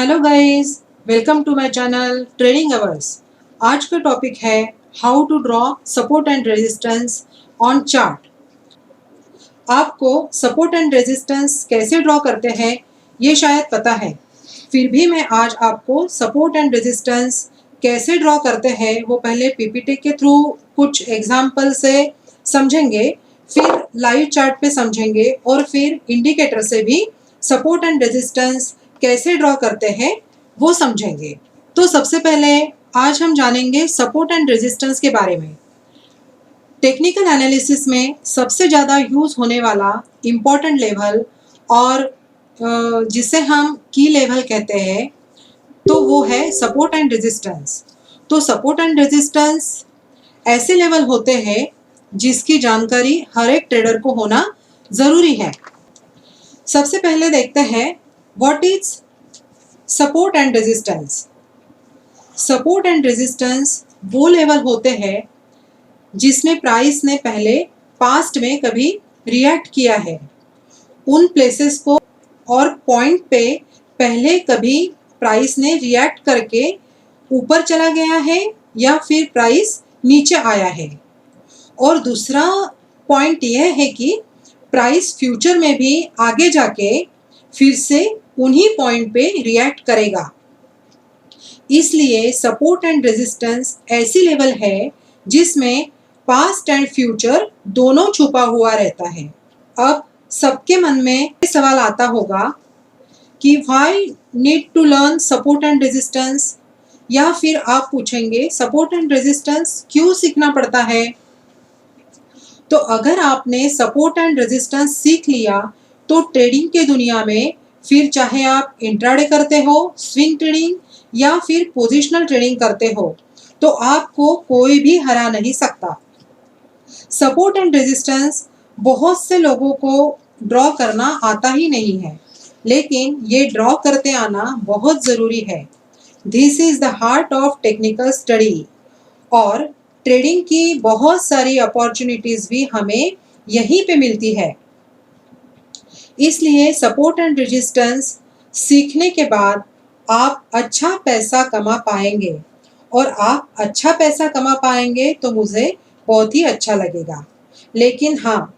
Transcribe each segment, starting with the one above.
Hello guys, welcome to my channel trading hours. आज का topic है how to draw support and resistance on chart. आपको support and resistance कैसे draw करते हैं ये शायद पता है, फिर भी मैं आज आपको सपोर्ट एंड रेजिस्टेंस कैसे ड्रॉ करते हैं वो पहले पीपीटी के थ्रू कुछ एग्जाम्पल से समझेंगे, फिर लाइव चार्ट पे समझेंगे और फिर इंडिकेटर से भी सपोर्ट एंड रेजिस्टेंस कैसे ड्रॉ करते हैं वो समझेंगे। तो सबसे पहले आज हम जानेंगे सपोर्ट एंड रेजिस्टेंस के बारे में। टेक्निकल एनालिसिस में सबसे ज़्यादा यूज़ होने वाला इम्पोर्टेंट लेवल और जिसे हम की लेवल कहते हैं तो वो है सपोर्ट एंड रेजिस्टेंस। तो सपोर्ट एंड रेजिस्टेंस ऐसे लेवल होते हैं जिसकी जानकारी हर एक ट्रेडर को होना ज़रूरी है। सबसे पहले देखते हैं what is support and resistance. Support and resistance वो लेवल होते हैं जिसमें प्राइस ने पहले पास्ट में कभी रिएक्ट किया है। उन प्लेसेस को और पॉइंट पे पहले कभी प्राइस ने रिएक्ट करके ऊपर चला गया है या फिर प्राइस नीचे आया है। और दूसरा पॉइंट यह है कि प्राइस फ्यूचर में भी आगे जाके फिर से उन्हीं पॉइंट पे रिएक्ट करेगा। इसलिए सपोर्ट एंड रेजिस्टेंस ऐसी लेवल है जिसमें पास्ट एंड फ्यूचर दोनों छुपा हुआ रहता है। अब सबके मन में सवाल आता होगा कि why need to learn support and resistance, या फिर आप पूछेंगे सपोर्ट एंड रेजिस्टेंस क्यों सीखना पड़ता है। तो अगर आपने सपोर्ट एंड रेजिस्टेंस सीख लिया तो ट्रेडिंग के दुनिया में फिर चाहे आप इंट्राडे करते हो, स्विंग ट्रेडिंग या फिर पोजिशनल ट्रेडिंग करते हो, तो आपको कोई भी हरा नहीं सकता। सपोर्ट एंड रेजिस्टेंस बहुत से लोगों को ड्रॉ करना आता ही नहीं है, लेकिन ये ड्रॉ करते आना बहुत ज़रूरी है। This is the heart of technical study. और ट्रेडिंग की बहुत सारी अपॉर्चुनिटीज़ भी हमें यहीं पे मिलती है। इसलिए सपोर्ट एंड रेजिस्टेंस सीखने के बाद आप अच्छा पैसा कमा पाएंगे, और आप अच्छा पैसा कमा पाएंगे तो मुझे बहुत ही अच्छा लगेगा। लेकिन हाँ,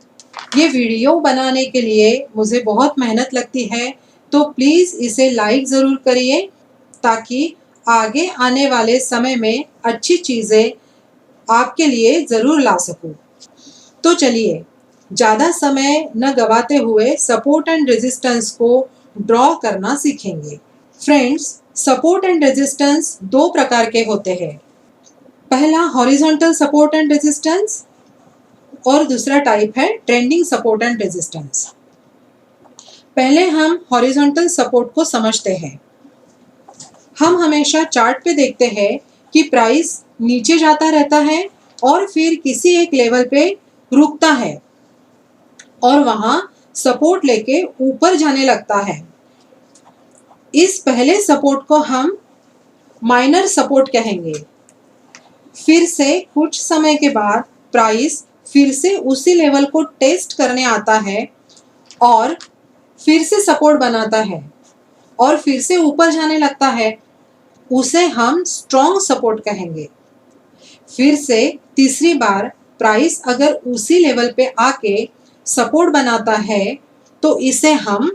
ये वीडियो बनाने के लिए मुझे बहुत मेहनत लगती है, तो प्लीज़ इसे लाइक ज़रूर करिए ताकि आगे आने वाले समय में अच्छी चीज़ें आपके लिए ज़रूर ला सकूं। तो चलिए ज़्यादा समय न गवाते हुए सपोर्ट एंड रेजिस्टेंस को ड्रॉ करना सीखेंगे। फ्रेंड्स, सपोर्ट एंड रेजिस्टेंस दो प्रकार के होते हैं। पहला हॉरिजॉन्टल सपोर्ट एंड रेजिस्टेंस और दूसरा टाइप है ट्रेंडिंग सपोर्ट एंड रेजिस्टेंस। पहले हम हॉरिजॉन्टल सपोर्ट को समझते हैं। हम हमेशा चार्ट पे देखते हैं कि प्राइस नीचे जाता रहता है और फिर किसी एक लेवल पे रुकता है और वहां सपोर्ट लेके ऊपर जाने लगता है। इस पहले सपोर्ट को हम माइनर सपोर्ट कहेंगे। फिर से कुछ समय के बाद प्राइस फिर से उसी लेवल को टेस्ट करने आता है और फिर से सपोर्ट बनाता है और फिर से ऊपर जाने लगता है। उसे हम स्ट्रॉन्ग सपोर्ट कहेंगे। फिर से तीसरी बार प्राइस अगर उसी लेवल पे आके सपोर्ट बनाता है तो इसे हम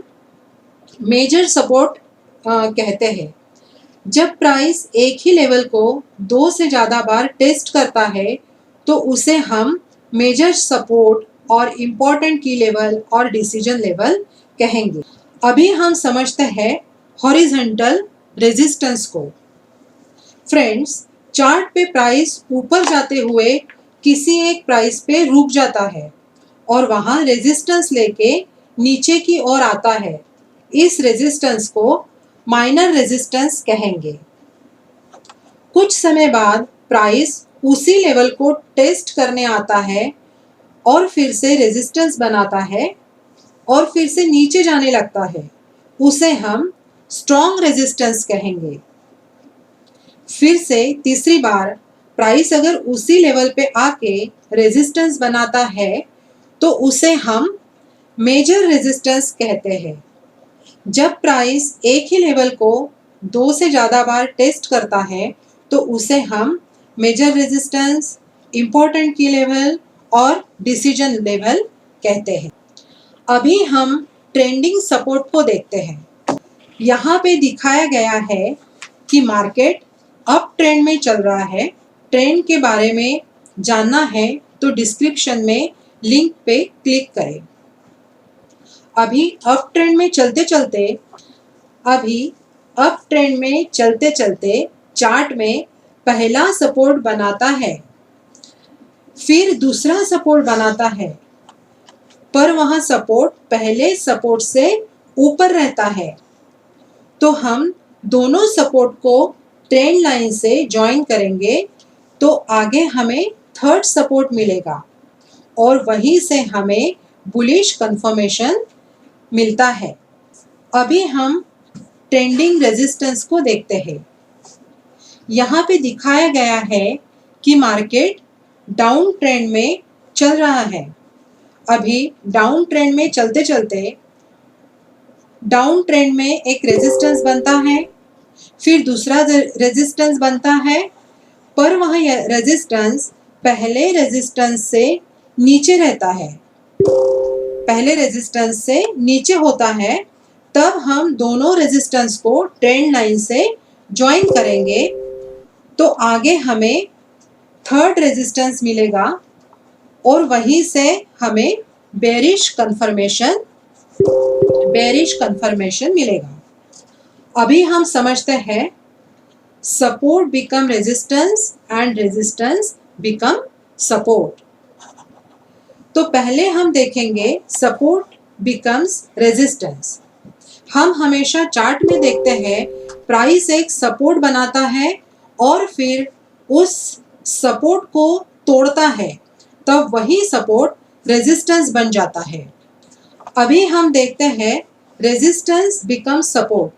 मेजर सपोर्ट कहते हैं। जब प्राइस एक ही लेवल को दो से ज़्यादा बार टेस्ट करता है तो उसे हम मेजर सपोर्ट और इम्पोर्टेंट की लेवल और डिसीजन लेवल कहेंगे। अभी हम समझते हैं हॉरिजॉन्टल रेजिस्टेंस को। फ्रेंड्स, चार्ट पे प्राइस ऊपर जाते हुए किसी एक प्राइस पे रुक जाता है और वहां रेजिस्टेंस लेके नीचे की ओर आता है। इस रेजिस्टेंस को माइनर रेजिस्टेंस कहेंगे। कुछ समय बाद प्राइस उसी लेवल को टेस्ट करने आता है और फिर से रेजिस्टेंस बनाता है और फिर से नीचे जाने लगता है। उसे हम स्ट्रॉन्ग रेजिस्टेंस कहेंगे। फिर से तीसरी बार प्राइस अगर उसी लेवल पे आके रेजिस्टेंस बनाता है तो उसे हम मेजर रेजिस्टेंस कहते हैं। जब प्राइस एक ही लेवल को 2 से ज़्यादा बार टेस्ट करता है तो उसे हम मेजर रेजिस्टेंस, इम्पोर्टेंट की लेवल और डिसीजन लेवल कहते हैं। अभी हम ट्रेंडिंग सपोर्ट को देखते हैं। यहाँ पे दिखाया गया है कि मार्केट अप ट्रेंड में चल रहा है। ट्रेंड के बारे में जानना है तो डिस्क्रिप्शन में लिंक पे क्लिक करें। अभी अप ट्रेंड में चलते चलते चार्ट में पहला सपोर्ट बनाता है, फिर दूसरा सपोर्ट बनाता है, पर वहां सपोर्ट पहले सपोर्ट से ऊपर रहता है। तो हम दोनों सपोर्ट को ट्रेंड लाइन से ज्वाइन करेंगे तो आगे हमें थर्ड सपोर्ट मिलेगा और वहीं से हमें बुलिश कंफर्मेशन मिलता है। अभी हम ट्रेंडिंग रेजिस्टेंस को देखते हैं। यहाँ पे दिखाया गया है कि मार्केट डाउन ट्रेंड में चल रहा है। अभी डाउन ट्रेंड में चलते चलते डाउन ट्रेंड में एक रेजिस्टेंस बनता है, फिर दूसरा रेजिस्टेंस बनता है, पर वह रेजिस्टेंस पहले रेजिस्टेंस से नीचे रहता है, पहले रेजिस्टेंस से नीचे होता है। तब हम दोनों रेजिस्टेंस को ट्रेंड लाइन से ज्वाइन करेंगे तो आगे हमें थर्ड रेजिस्टेंस मिलेगा और वहीं से हमें बेरिश कन्फर्मेशन मिलेगा। अभी हम समझते हैं support become resistance and resistance become support. तो पहले हम देखेंगे सपोर्ट बिकम्स रेजिस्टेंस। हम हमेशा चार्ट में देखते हैं प्राइस एक सपोर्ट बनाता है और फिर उस सपोर्ट को तोड़ता है, तब वही सपोर्ट रेजिस्टेंस बन जाता है। अभी हम देखते हैं रेजिस्टेंस बिकम सपोर्ट।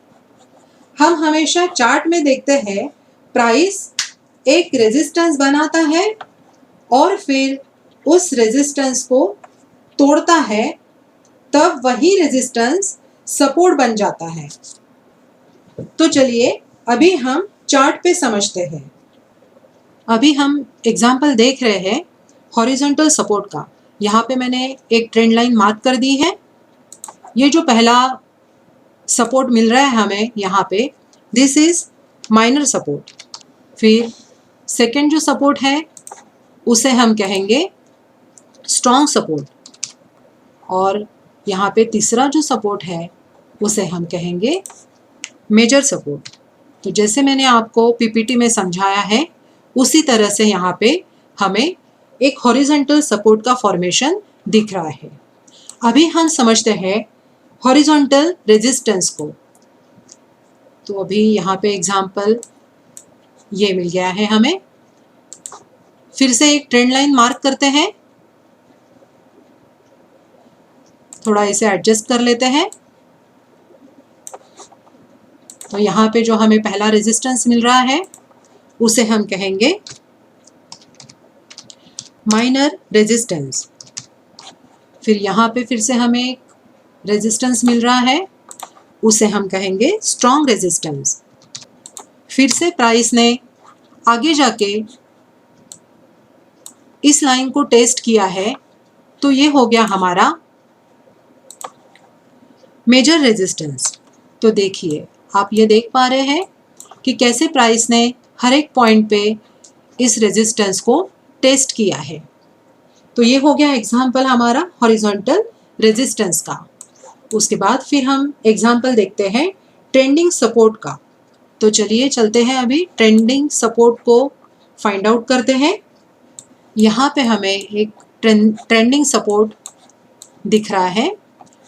हम हमेशा चार्ट में देखते हैं प्राइस एक रेजिस्टेंस बनाता है और फिर उस रेजिस्टेंस को तोड़ता है, तब वही रेजिस्टेंस सपोर्ट बन जाता है। तो चलिए अभी हम चार्ट पे समझते हैं। अभी हम एग्जाम्पल देख रहे हैं हॉरिजॉन्टल सपोर्ट का। यहाँ पे मैंने एक ट्रेंड लाइन मार्क कर दी है। ये जो पहला सपोर्ट मिल रहा है हमें यहाँ पे, दिस इज माइनर सपोर्ट। फिर सेकंड जो सपोर्ट है उसे हम कहेंगे स्ट्रॉन्ग सपोर्ट, और यहाँ पे तीसरा जो सपोर्ट है उसे हम कहेंगे मेजर सपोर्ट। तो जैसे मैंने आपको पीपीटी में समझाया है उसी तरह से यहाँ पे हमें एक हॉरिजॉन्टल सपोर्ट का फॉर्मेशन दिख रहा है। अभी हम समझते हैं हॉरिजॉन्टल रेजिस्टेंस को। तो अभी यहाँ पे एग्जाम्पल ये मिल गया है हमें। फिर से एक ट्रेंड लाइन मार्क करते हैं, थोड़ा इसे एडजस्ट कर लेते हैं। तो यहाँ पे जो हमें पहला रेजिस्टेंस मिल रहा है उसे हम कहेंगे माइनर रेजिस्टेंस। फिर यहाँ पे फिर से हमें एक रेजिस्टेंस मिल रहा है, उसे हम कहेंगे स्ट्रॉन्ग रेजिस्टेंस। फिर से प्राइस ने आगे जाके इस लाइन को टेस्ट किया है, तो ये हो गया हमारा मेजर रेजिस्टेंस। तो देखिए आप ये देख पा रहे हैं कि कैसे प्राइस ने हर एक पॉइंट पे इस रेजिस्टेंस को टेस्ट किया है। तो ये हो गया एग्जाम्पल हमारा हॉरिजॉन्टल रेजिस्टेंस का। उसके बाद फिर हम एग्जाम्पल देखते हैं ट्रेंडिंग सपोर्ट का। तो चलिए चलते हैं अभी ट्रेंडिंग सपोर्ट को फाइंड आउट करते हैं। यहाँ पे हमें एक ट्रेंडिंग सपोर्ट दिख रहा है,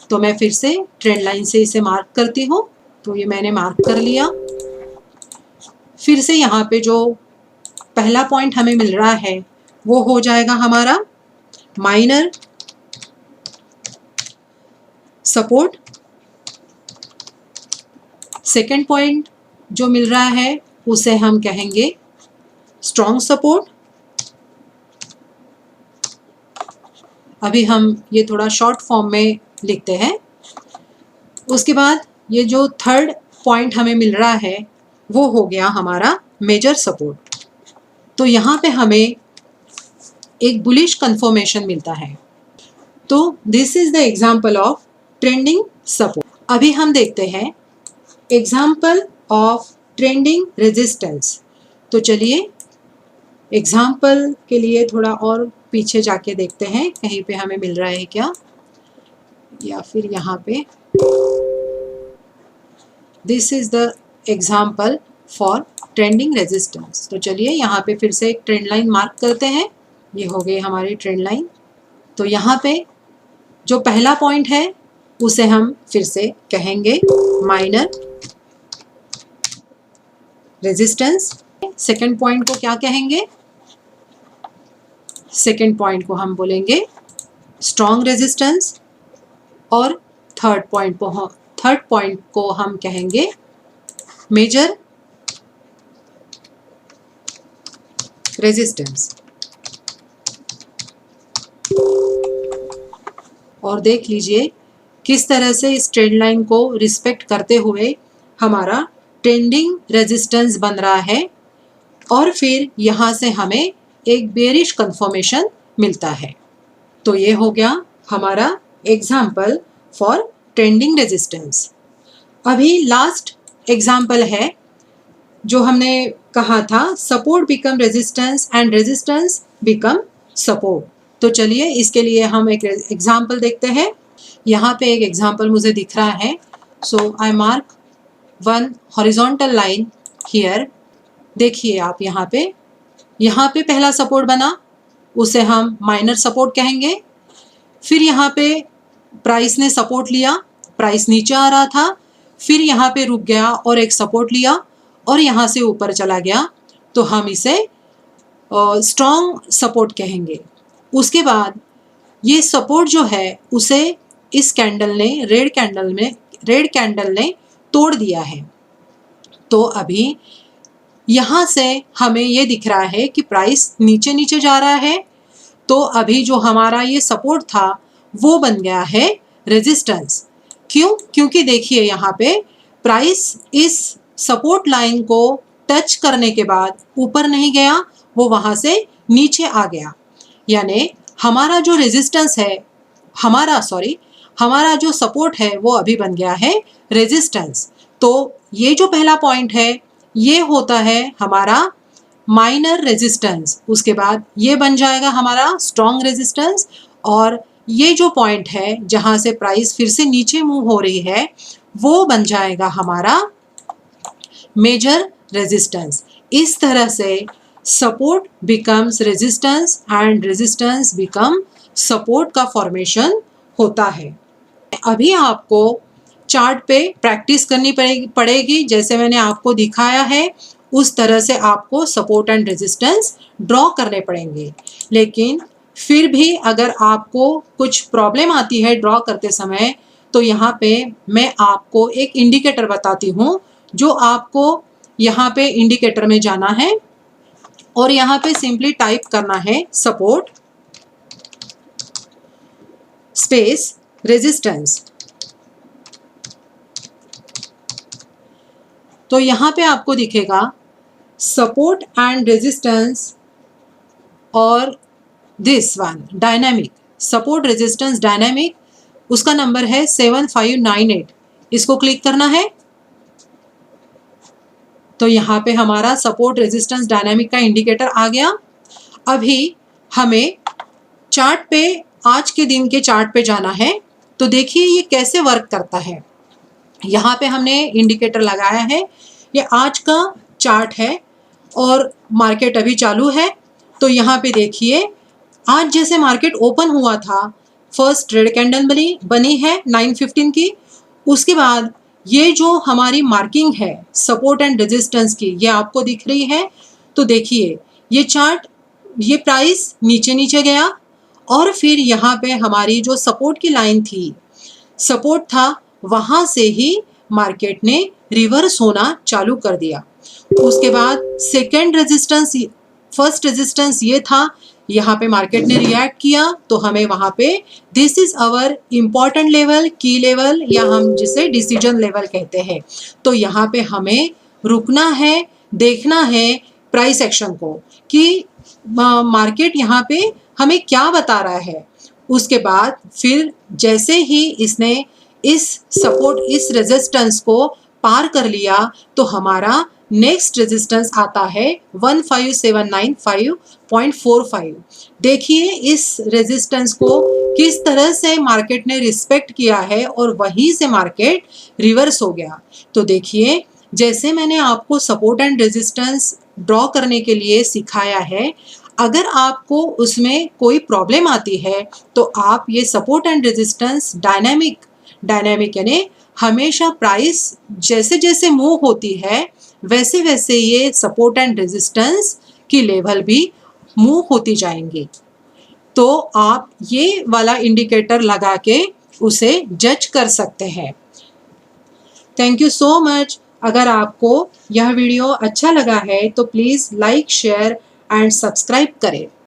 तो मैं फिर से ट्रेंड लाइन से इसे मार्क करती हूँ। तो ये मैंने मार्क कर लिया। फिर से यहाँ पे जो पहला पॉइंट हमें मिल रहा है वो हो जाएगा हमारा माइनर सपोर्ट। सेकंड पॉइंट जो मिल रहा है उसे हम कहेंगे स्ट्रॉन्ग सपोर्ट। अभी हम ये थोड़ा शॉर्ट फॉर्म में लिखते हैं। उसके बाद ये जो थर्ड पॉइंट हमें मिल रहा है वो हो गया हमारा मेजर सपोर्ट। तो यहाँ पे हमें एक बुलिश कंफर्मेशन मिलता है। तो this is the example of trending support. अभी हम देखते हैं एग्जाम्पल ऑफ ट्रेंडिंग रेजिस्टेंस। तो चलिए एग्जाम्पल के लिए थोड़ा और पीछे जाके देखते हैं कहीं पे हमें मिल रहा है क्या, या फिर यहाँ पे this is the example for trending resistance. तो चलिए यहाँ पे फिर से एक ट्रेंड लाइन मार्क करते हैं। ये हो गई हमारी ट्रेंड लाइन। तो यहाँ पे जो पहला पॉइंट है उसे हम फिर से कहेंगे माइनर रेजिस्टेंस। सेकंड पॉइंट को क्या कहेंगे? सेकंड पॉइंट को हम बोलेंगे स्ट्रॉन्ग रेजिस्टेंस, और थर्ड पॉइंट को हम कहेंगे मेजर रेजिस्टेंस। और देख लीजिए किस तरह से इस ट्रेंड लाइन को रिस्पेक्ट करते हुए हमारा ट्रेंडिंग रेजिस्टेंस बन रहा है, और फिर यहाँ से हमें एक बेरिश कंफर्मेशन मिलता है। तो ये हो गया हमारा एग्जाम्पल फॉर ट्रेंडिंग रेजिस्टेंस। अभी लास्ट एग्जाम्पल है जो हमने कहा था support become resistance and resistance become support. तो चलिए इसके लिए हम एक एग्जाम्पल देखते हैं। यहाँ पे एक एग्जाम्पल मुझे दिख रहा है। So I mark one horizontal line here. देखिए आप यहाँ पे पहला सपोर्ट बना, उसे हम माइनर सपोर्ट कहेंगे। फिर यहाँ पे प्राइस ने सपोर्ट लिया, प्राइस नीचे आ रहा था, फिर यहाँ पे रुक गया और एक सपोर्ट लिया और यहाँ से ऊपर चला गया, तो हम इसे स्ट्रॉन्ग सपोर्ट कहेंगे। उसके बाद ये सपोर्ट जो है उसे इस कैंडल ने रेड कैंडल ने तोड़ दिया है। तो अभी यहाँ से हमें ये दिख रहा है कि प्राइस नीचे नीचे जा रहा है। तो अभी जो हमारा ये सपोर्ट था वो बन गया है रेजिस्टेंस। क्यों? क्योंकि देखिए यहाँ पे प्राइस इस सपोर्ट लाइन को टच करने के बाद ऊपर नहीं गया, वो वहाँ से नीचे आ गया। यानी हमारा जो रेजिस्टेंस है, हमारा जो सपोर्ट है वो अभी बन गया है रेजिस्टेंस। तो ये जो पहला पॉइंट है ये होता है हमारा माइनर रेजिस्टेंस। उसके बाद ये बन जाएगा हमारा स्ट्रॉन्ग रेजिस्टेंस, और ये जो पॉइंट है जहाँ से प्राइस फिर से नीचे मूव हो रही है वो बन जाएगा हमारा मेजर रेजिस्टेंस। इस तरह से support becomes resistance and resistance become support का फॉर्मेशन होता है। अभी आपको चार्ट पे प्रैक्टिस करनी पड़ेगी। जैसे मैंने आपको दिखाया है उस तरह से आपको सपोर्ट एंड रेजिस्टेंस ड्रॉ करने पड़ेंगे। लेकिन फिर भी अगर आपको कुछ प्रॉब्लम आती है ड्रॉ करते समय, तो यहाँ पे मैं आपको एक इंडिकेटर बताती हूँ, जो आपको यहाँ पे इंडिकेटर में जाना है और यहाँ पे सिंपली टाइप करना है सपोर्ट स्पेस रेजिस्टेंस। तो यहाँ पे आपको दिखेगा सपोर्ट एंड रेजिस्टेंस और this one dynamic, support resistance dynamic, उसका नंबर है 7598। इसको क्लिक करना है। तो यहाँ पे हमारा सपोर्ट रेजिस्टेंस डायनामिक का इंडिकेटर आ गया। अभी हमें चार्ट पे, आज के दिन के चार्ट पे जाना है। तो देखिए ये कैसे वर्क करता है। यहाँ पे हमने इंडिकेटर लगाया है, ये आज का चार्ट है और मार्केट अभी चालू है। तो यहाँ पे देखिए आज जैसे मार्केट ओपन हुआ था, फर्स्ट रेड कैंडल बनी है 9:15 की। उसके बाद ये जो हमारी मार्किंग है सपोर्ट एंड रेजिस्टेंस की, ये आपको दिख रही है। तो देखिए ये चार्ट, ये प्राइस नीचे नीचे गया और फिर यहाँ पे हमारी जो सपोर्ट की लाइन थी, सपोर्ट था, वहाँ से ही मार्केट ने रिवर्स होना चालू कर दिया। उसके बाद सेकेंड रेजिस्टेंस, फर्स्ट रेजिस्टेंस ये था यहाँ पे मार्केट ने रिएक्ट किया तो हमें वहाँ पे this is our important level, की लेवल, या हम जिसे डिसीजन लेवल कहते हैं। तो यहाँ पे हमें रुकना है, देखना है प्राइस एक्शन को कि मार्केट यहाँ पे हमें क्या बता रहा है। उसके बाद फिर जैसे ही इसने इस सपोर्ट, इस रेजिस्टेंस को पार कर लिया तो हमारा नेक्स्ट रेजिस्टेंस आता है 15795.45। देखिए इस रेजिस्टेंस को किस तरह से मार्केट ने रिस्पेक्ट किया है और वहीं से मार्केट रिवर्स हो गया। तो देखिए जैसे मैंने आपको सपोर्ट एंड रेजिस्टेंस ड्रॉ करने के लिए सिखाया है, अगर आपको उसमें कोई प्रॉब्लम आती है तो आप ये सपोर्ट एंड रेजिस्टेंस डायनामिक यानी हमेशा प्राइस जैसे जैसे मूव होती है वैसे वैसे ये सपोर्ट एंड रेजिस्टेंस की लेवल भी मूव होती जाएंगी। तो आप ये वाला इंडिकेटर लगा के उसे जज कर सकते हैं। Thank you so much. अगर आपको यह वीडियो अच्छा लगा है तो please like, share and subscribe करें।